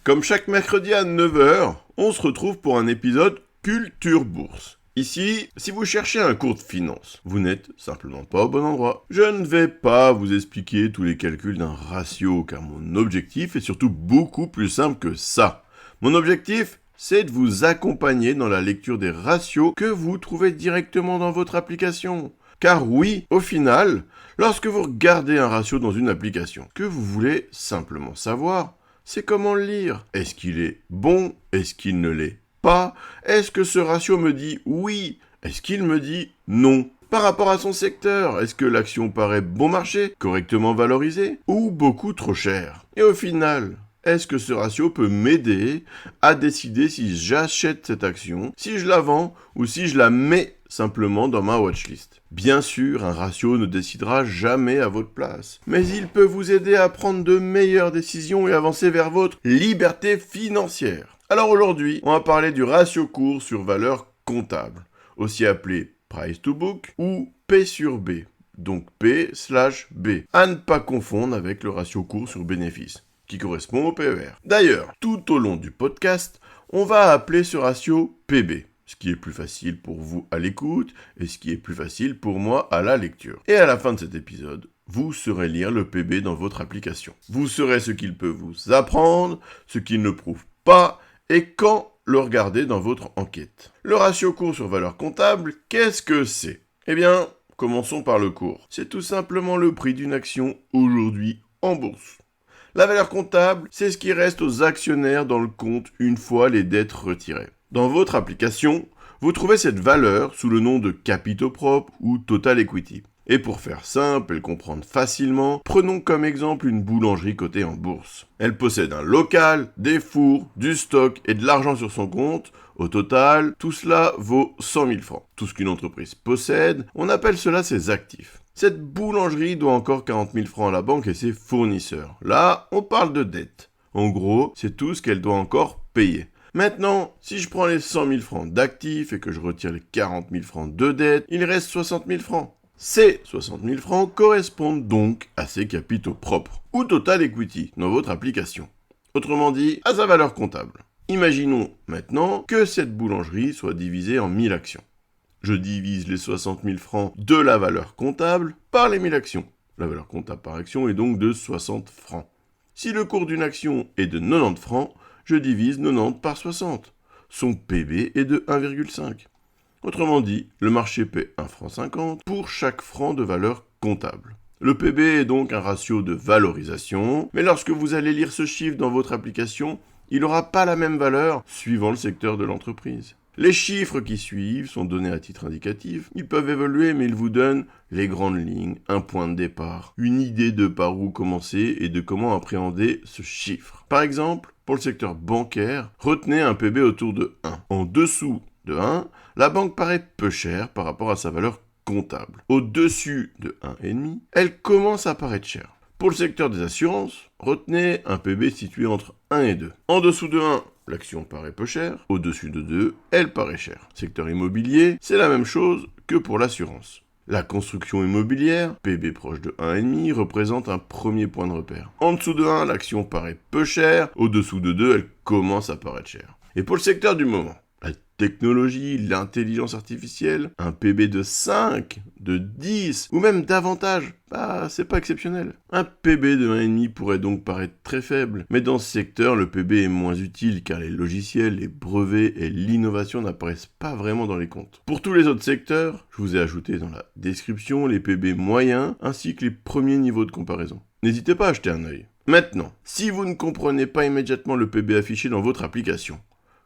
Comme chaque mercredi à 9h, on se retrouve pour un épisode Culture Bourse. Ici, si vous cherchez un cours de finance, vous n'êtes simplement pas au bon endroit. Je ne vais pas vous expliquer tous les calculs d'un ratio, car mon objectif est surtout beaucoup plus simple que ça. Mon objectif, c'est de vous accompagner dans la lecture des ratios que vous trouvez directement dans votre application. Car oui, au final, lorsque vous regardez un ratio dans une application, que vous voulez simplement savoir, c'est comment le lire. Est-ce qu'il est bon? Est-ce qu'il ne l'est pas? Est-ce que ce ratio me dit oui? Est-ce qu'il me dit non? Par rapport à son secteur, est-ce que l'action paraît bon marché, correctement valorisée, ou beaucoup trop cher? Et au final, est-ce que ce ratio peut m'aider à décider si j'achète cette action, si je la vends, ou si je la mets simplement dans ma watchlist? Bien sûr, un ratio ne décidera jamais à votre place, mais il peut vous aider à prendre de meilleures décisions et avancer vers votre liberté financière. Alors aujourd'hui, on va parler du ratio cours sur valeur comptable, aussi appelé price to book ou P sur B, donc P/B, à ne pas confondre avec le ratio cours sur bénéfice, qui correspond au PER. D'ailleurs, tout au long du podcast, on va appeler ce ratio PB, ce qui est plus facile pour vous à l'écoute et ce qui est plus facile pour moi à la lecture. Et à la fin de cet épisode, vous saurez lire le PB dans votre application. Vous saurez ce qu'il peut vous apprendre, ce qu'il ne prouve pas et quand le regarder dans votre enquête. Le ratio cours sur valeur comptable, qu'est-ce que c'est? Eh bien, commençons par le cours. C'est tout simplement le prix d'une action aujourd'hui en bourse. La valeur comptable, c'est ce qui reste aux actionnaires dans le compte une fois les dettes retirées. Dans votre application, vous trouvez cette valeur sous le nom de capitaux propres ou total equity. Et pour faire simple et le comprendre facilement, prenons comme exemple une boulangerie cotée en bourse. Elle possède un local, des fours, du stock et de l'argent sur son compte. Au total, tout cela vaut 100 000 francs. Tout ce qu'une entreprise possède, on appelle cela ses actifs. Cette boulangerie doit encore 40 000 francs à la banque et ses fournisseurs. Là, on parle de dette. En gros, c'est tout ce qu'elle doit encore payer. Maintenant, si je prends les 100 000 francs d'actifs et que je retire les 40 000 francs de dette, il reste 60 000 francs. Ces 60 000 francs correspondent donc à ses capitaux propres, ou total equity dans votre application. Autrement dit, à sa valeur comptable. Imaginons maintenant que cette boulangerie soit divisée en 1000 actions. Je divise les 60 000 francs de la valeur comptable par les 1000 actions. La valeur comptable par action est donc de 60 francs. Si le cours d'une action est de 90 francs, je divise 90 par 60. Son PB est de 1,5. Autrement dit, le marché paie 1,50 franc pour chaque franc de valeur comptable. Le PB est donc un ratio de valorisation, mais lorsque vous allez lire ce chiffre dans votre application, il n'aura pas la même valeur suivant le secteur de l'entreprise. Les chiffres qui suivent sont donnés à titre indicatif, ils peuvent évoluer mais ils vous donnent les grandes lignes, un point de départ, une idée de par où commencer et de comment appréhender ce chiffre. Par exemple, pour le secteur bancaire, retenez un PB autour de 1. En dessous de 1, la banque paraît peu chère par rapport à sa valeur comptable. Au-dessus de 1,5, elle commence à paraître chère. Pour le secteur des assurances, retenez un PB situé entre 1 et 2. En dessous de 1, l'action paraît peu chère. Au-dessus de 2, elle paraît chère. Secteur immobilier, c'est la même chose que pour l'assurance. La construction immobilière, PB proche de 1,5, représente un premier point de repère. En dessous de 1, l'action paraît peu chère. Au-dessous de 2, elle commence à paraître chère. Et pour le secteur du moment, la technologie, l'intelligence artificielle, un PB de 5, de 10, ou même davantage, c'est pas exceptionnel. Un PB de 1,5 pourrait donc paraître très faible, mais dans ce secteur, le PB est moins utile car les logiciels, les brevets et l'innovation n'apparaissent pas vraiment dans les comptes. Pour tous les autres secteurs, je vous ai ajouté dans la description les PB moyens ainsi que les premiers niveaux de comparaison. N'hésitez pas à jeter un œil. Maintenant, si vous ne comprenez pas immédiatement le PB affiché dans votre application,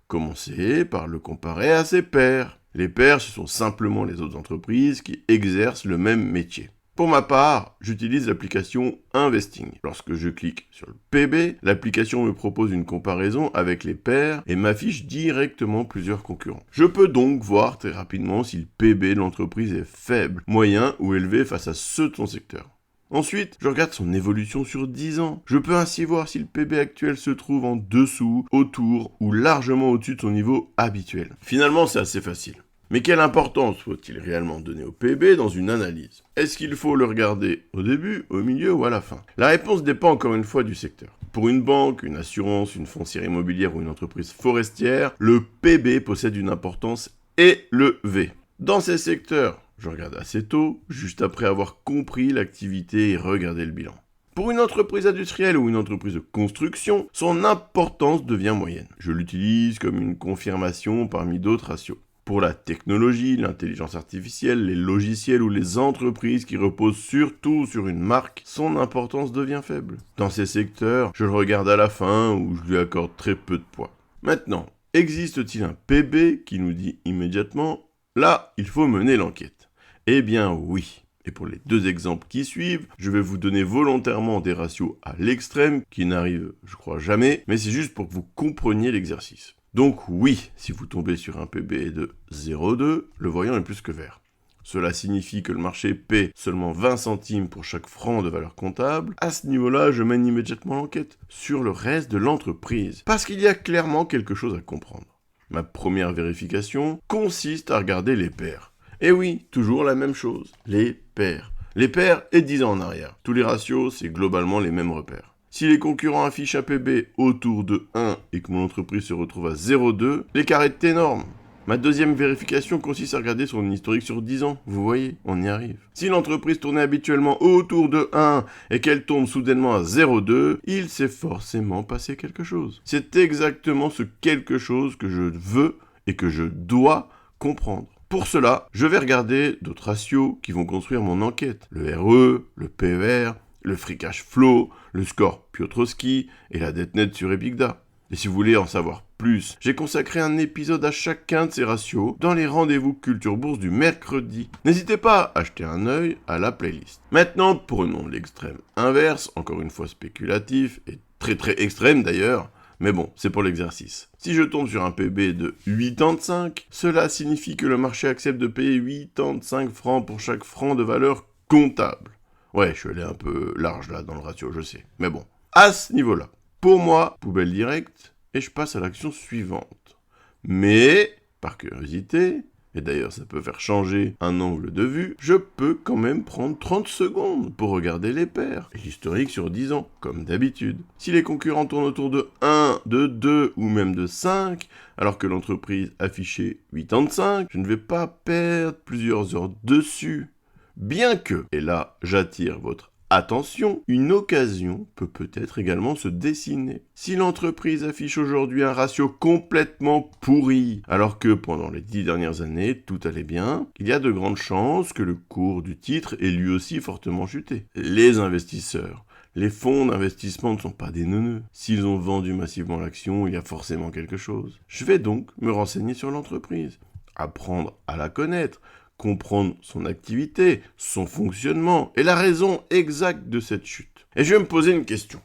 commencez par le comparer à ses pairs. Les pairs, ce sont simplement les autres entreprises qui exercent le même métier. Pour ma part, j'utilise l'application Investing. Lorsque je clique sur le PB, l'application me propose une comparaison avec les pairs et m'affiche directement plusieurs concurrents. Je peux donc voir très rapidement si le PB de l'entreprise est faible, moyen ou élevé face à ceux de son secteur. Ensuite, je regarde son évolution sur 10 ans. Je peux ainsi voir si le PB actuel se trouve en dessous, autour ou largement au-dessus de son niveau habituel. Finalement, c'est assez facile. Mais quelle importance faut-il réellement donner au PB dans une analyse? Est-ce qu'il faut le regarder au début, au milieu ou à la fin? La réponse dépend encore une fois du secteur. Pour une banque, une assurance, une foncière immobilière ou une entreprise forestière, le PB possède une importance élevée. Dans ces secteurs, je regarde assez tôt, juste après avoir compris l'activité et regardé le bilan. Pour une entreprise industrielle ou une entreprise de construction, son importance devient moyenne. Je l'utilise comme une confirmation parmi d'autres ratios. Pour la technologie, l'intelligence artificielle, les logiciels ou les entreprises qui reposent surtout sur une marque, son importance devient faible. Dans ces secteurs, je le regarde à la fin ou je lui accorde très peu de poids. Maintenant, existe-t-il un PB qui nous dit immédiatement « Là, il faut mener l'enquête ». Eh bien oui. Et pour les 2 exemples qui suivent, je vais vous donner volontairement des ratios à l'extrême, qui n'arrivent, je crois, jamais, mais c'est juste pour que vous compreniez l'exercice. Donc oui, si vous tombez sur un PB de 0,2, le voyant est plus que vert. Cela signifie que le marché paie seulement 20 centimes pour chaque franc de valeur comptable. À ce niveau-là, je mène immédiatement l'enquête sur le reste de l'entreprise, parce qu'il y a clairement quelque chose à comprendre. Ma première vérification consiste à regarder les pairs. Et oui, toujours la même chose, les pairs. Les pairs et 10 ans en arrière. Tous les ratios, c'est globalement les mêmes repères. Si les concurrents affichent un PB autour de 1 et que mon entreprise se retrouve à 0,2, l'écart est énorme. Ma deuxième vérification consiste à regarder son historique sur 10 ans. Vous voyez, on y arrive. Si l'entreprise tournait habituellement autour de 1 et qu'elle tombe soudainement à 0,2, il s'est forcément passé quelque chose. C'est exactement ce quelque chose que je veux et que je dois comprendre. Pour cela, je vais regarder d'autres ratios qui vont construire mon enquête. Le RE, le PER, le free cash flow, le score Piotrowski et la dette nette sur EBITDA. Et si vous voulez en savoir plus, j'ai consacré un épisode à chacun de ces ratios dans les rendez-vous Culture Bourse du mercredi. N'hésitez pas à jeter un œil à la playlist. Maintenant, prenons l'extrême inverse, encore une fois spéculatif et très extrême d'ailleurs. Mais bon, c'est pour l'exercice. Si je tombe sur un PB de 85, cela signifie que le marché accepte de payer 85 francs pour chaque franc de valeur comptable. Ouais, je suis allé un peu large là dans le ratio, je sais. Mais bon, à ce niveau-là, pour moi, poubelle directe, et je passe à l'action suivante. Mais, par curiosité, et d'ailleurs ça peut faire changer un angle de vue, je peux quand même prendre 30 secondes pour regarder les pairs, et l'historique sur 10 ans, comme d'habitude. Si les concurrents tournent autour de 1, de 2 ou même de 5, alors que l'entreprise affichait 85, je ne vais pas perdre plusieurs heures dessus. Bien que, et là j'attire votre attention, une occasion peut peut-être également se dessiner. Si l'entreprise affiche aujourd'hui un ratio complètement pourri, alors que pendant les 10 dernières années, tout allait bien, il y a de grandes chances que le cours du titre ait lui aussi fortement chuté. Les investisseurs, les fonds d'investissement ne sont pas des neuneux. S'ils ont vendu massivement l'action, il y a forcément quelque chose. Je vais donc me renseigner sur l'entreprise, apprendre à la connaître, comprendre son activité, son fonctionnement et la raison exacte de cette chute. Et je vais me poser une question.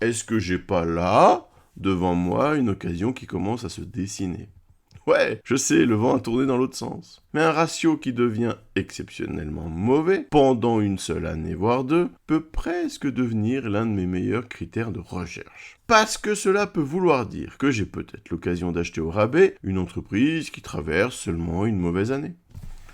Est-ce que j'ai pas là, devant moi, une occasion qui commence à se dessiner ? Ouais, je sais, le vent a tourné dans l'autre sens. Mais un ratio qui devient exceptionnellement mauvais, pendant une seule année voire 2, peut presque devenir l'un de mes meilleurs critères de recherche. Parce que cela peut vouloir dire que j'ai peut-être l'occasion d'acheter au rabais une entreprise qui traverse seulement une mauvaise année.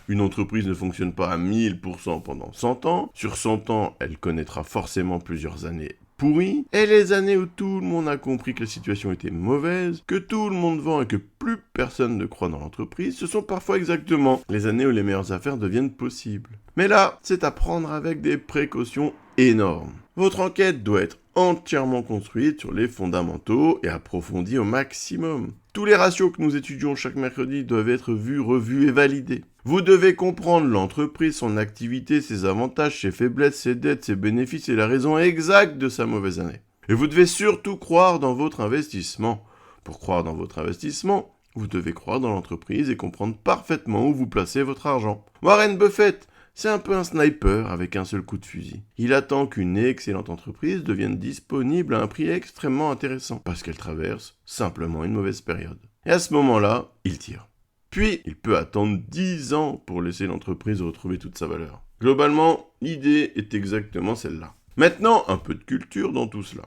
Une entreprise ne fonctionne pas à 1000% pendant 100 ans. Sur 100 ans, elle connaîtra forcément plusieurs années pourries. Et les années où tout le monde a compris que la situation était mauvaise, que tout le monde vend et que plus personne ne croit dans l'entreprise, ce sont parfois exactement les années où les meilleures affaires deviennent possibles. Mais là, c'est à prendre avec des précautions énormes. Votre enquête doit être entièrement construite sur les fondamentaux et approfondie au maximum. Tous les ratios que nous étudions chaque mercredi doivent être vus, revus et validés. Vous devez comprendre l'entreprise, son activité, ses avantages, ses faiblesses, ses dettes, ses bénéfices et la raison exacte de sa mauvaise année. Et vous devez surtout croire dans votre investissement. Pour croire dans votre investissement, vous devez croire dans l'entreprise et comprendre parfaitement où vous placez votre argent. Warren Buffett, c'est un peu un sniper avec un seul coup de fusil. Il attend qu'une excellente entreprise devienne disponible à un prix extrêmement intéressant, parce qu'elle traverse simplement une mauvaise période. Et à ce moment-là, il tire. Puis, il peut attendre 10 ans pour laisser l'entreprise retrouver toute sa valeur. Globalement, l'idée est exactement celle-là. Maintenant, un peu de culture dans tout cela.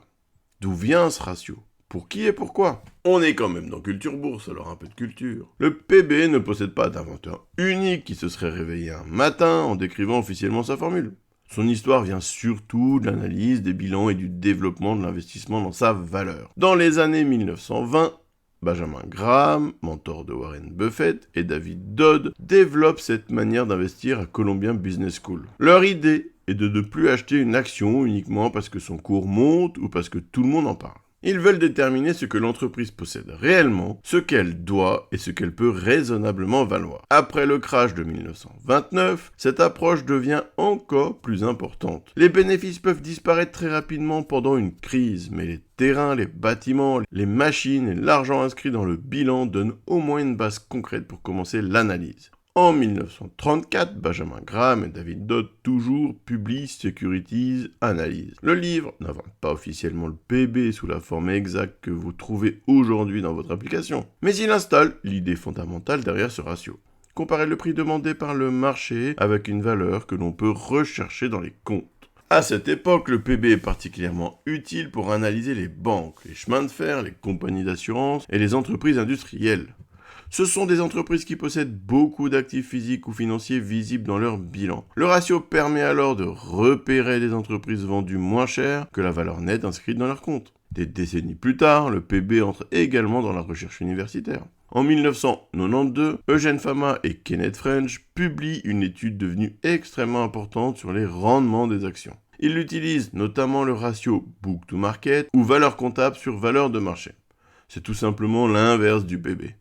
D'où vient ce ratio ? Pour qui et pourquoi ? On est quand même dans Culture Bourse, alors un peu de culture. Le PB ne possède pas d'inventeur unique qui se serait réveillé un matin en décrivant officiellement sa formule. Son histoire vient surtout de l'analyse des bilans et du développement de l'investissement dans sa valeur. Dans les années 1920, Benjamin Graham, mentor de Warren Buffett, et David Dodd développent cette manière d'investir à Columbia Business School. Leur idée est de ne plus acheter une action uniquement parce que son cours monte ou parce que tout le monde en parle. Ils veulent déterminer ce que l'entreprise possède réellement, ce qu'elle doit et ce qu'elle peut raisonnablement valoir. Après le crash de 1929, cette approche devient encore plus importante. Les bénéfices peuvent disparaître très rapidement pendant une crise, mais les terrains, les bâtiments, les machines et l'argent inscrit dans le bilan donnent au moins une base concrète pour commencer l'analyse. En 1934, Benjamin Graham et David Dodd toujours publient Securities Analysis. Le livre n'invente pas officiellement le PB sous la forme exacte que vous trouvez aujourd'hui dans votre application, mais il installe l'idée fondamentale derrière ce ratio. Comparer le prix demandé par le marché avec une valeur que l'on peut rechercher dans les comptes. À cette époque, le PB est particulièrement utile pour analyser les banques, les chemins de fer, les compagnies d'assurance et les entreprises industrielles. Ce sont des entreprises qui possèdent beaucoup d'actifs physiques ou financiers visibles dans leur bilan. Le ratio permet alors de repérer des entreprises vendues moins cher que la valeur nette inscrite dans leur compte. Des décennies plus tard, le PB entre également dans la recherche universitaire. En 1992, Eugene Fama et Kenneth French publient une étude devenue extrêmement importante sur les rendements des actions. Ils utilisent notamment le ratio book to market ou valeur comptable sur valeur de marché. C'est tout simplement l'inverse du PB.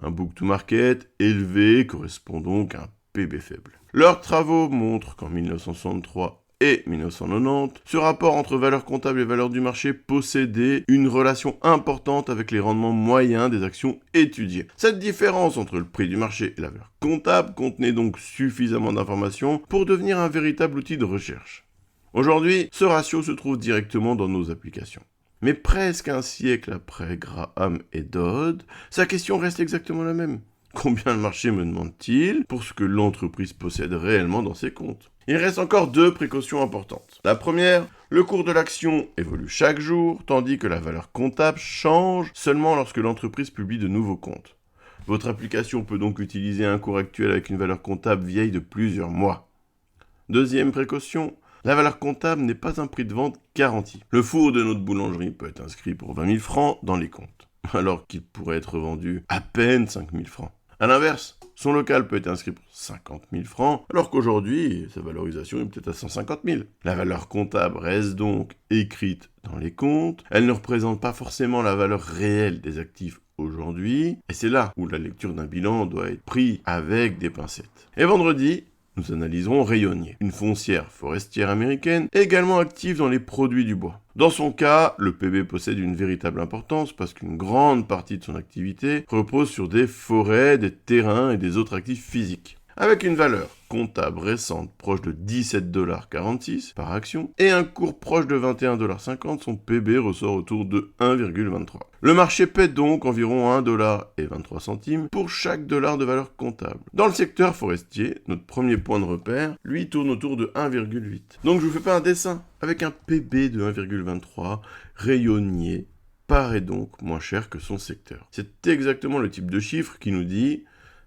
Un book to market élevé correspond donc à un PB faible. Leurs travaux montrent qu'en 1963 et 1990, ce rapport entre valeur comptable et valeur du marché possédait une relation importante avec les rendements moyens des actions étudiées. Cette différence entre le prix du marché et la valeur comptable contenait donc suffisamment d'informations pour devenir un véritable outil de recherche. Aujourd'hui, ce ratio se trouve directement dans nos applications. Mais presque un siècle après Graham et Dodd, sa question reste exactement la même. Combien le marché me demande-t-il pour ce que l'entreprise possède réellement dans ses comptes ? Il reste encore deux précautions importantes. La première, le cours de l'action évolue chaque jour, tandis que la valeur comptable change seulement lorsque l'entreprise publie de nouveaux comptes. Votre application peut donc utiliser un cours actuel avec une valeur comptable vieille de plusieurs mois. Deuxième précaution, la valeur comptable n'est pas un prix de vente garanti. Le four de notre boulangerie peut être inscrit pour 20 000 francs dans les comptes, alors qu'il pourrait être vendu à peine 5 000 francs. A l'inverse, son local peut être inscrit pour 50 000 francs, alors qu'aujourd'hui, sa valorisation est peut-être à 150 000. La valeur comptable reste donc écrite dans les comptes, elle ne représente pas forcément la valeur réelle des actifs aujourd'hui, et c'est là où la lecture d'un bilan doit être prise avec des pincettes. Et vendredi, nous analyserons Rayonier, une foncière forestière américaine également active dans les produits du bois. Dans son cas, le PB possède une véritable importance parce qu'une grande partie de son activité repose sur des forêts, des terrains et des autres actifs physiques. Avec une valeur comptable récente proche de 17,46$ par action et un cours proche de 21,50$, son PB ressort autour de 1,23. Le marché paie donc environ 1,23$ pour chaque dollar de valeur comptable. Dans le secteur forestier, notre premier point de repère, lui, tourne autour de 1,8. Donc je vous fais pas un dessin. Avec un PB de 1,23, Rayonier paraît donc moins cher que son secteur. C'est exactement le type de chiffre qui nous dit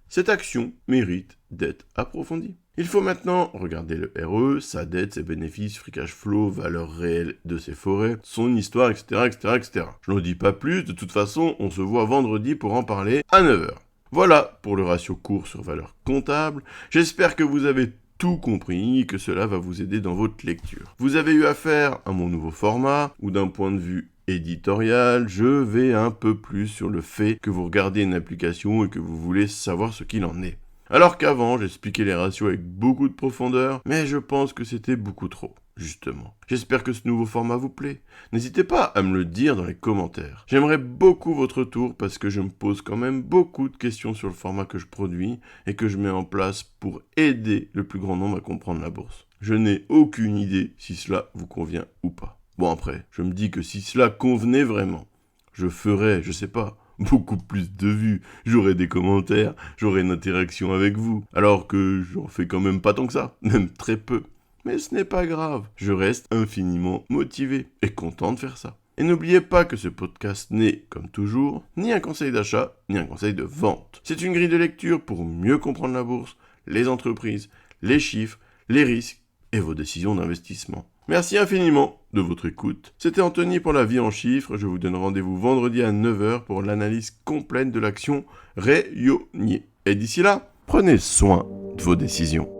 cette action mérite d'être approfondie. Il faut maintenant regarder le RE, sa dette, ses bénéfices, free cash flow, valeur réelle de ses forêts, son histoire, etc. Je n'en dis pas plus, de toute façon, on se voit vendredi pour en parler à 9h. Voilà pour le ratio cours sur valeur comptable. J'espère que vous avez tout compris et que cela va vous aider dans votre lecture. Vous avez eu affaire à mon nouveau format, où d'un point de vue éditorial, je vais un peu plus sur le fait que vous regardez une application et que vous voulez savoir ce qu'il en est. Alors qu'avant, j'expliquais les ratios avec beaucoup de profondeur, mais je pense que c'était beaucoup trop, justement. J'espère que ce nouveau format vous plaît. N'hésitez pas à me le dire dans les commentaires. J'aimerais beaucoup votre retour parce que je me pose quand même beaucoup de questions sur le format que je produis et que je mets en place pour aider le plus grand nombre à comprendre la bourse. Je n'ai aucune idée si cela vous convient ou pas. Bon après, je me dis que si cela convenait vraiment, je ferais, je sais pas, beaucoup plus de vues, j'aurais des commentaires, j'aurais une interaction avec vous, alors que j'en fais quand même pas tant que ça, même très peu. Mais ce n'est pas grave, je reste infiniment motivé et content de faire ça. Et n'oubliez pas que ce podcast n'est, comme toujours, ni un conseil d'achat, ni un conseil de vente. C'est une grille de lecture pour mieux comprendre la bourse, les entreprises, les chiffres, les risques et vos décisions d'investissement. Merci infiniment de votre écoute. C'était Anthony pour la vie en chiffres. Je vous donne rendez-vous vendredi à 9h pour l'analyse complète de l'action Rayonier. Et d'ici là, prenez soin de vos décisions.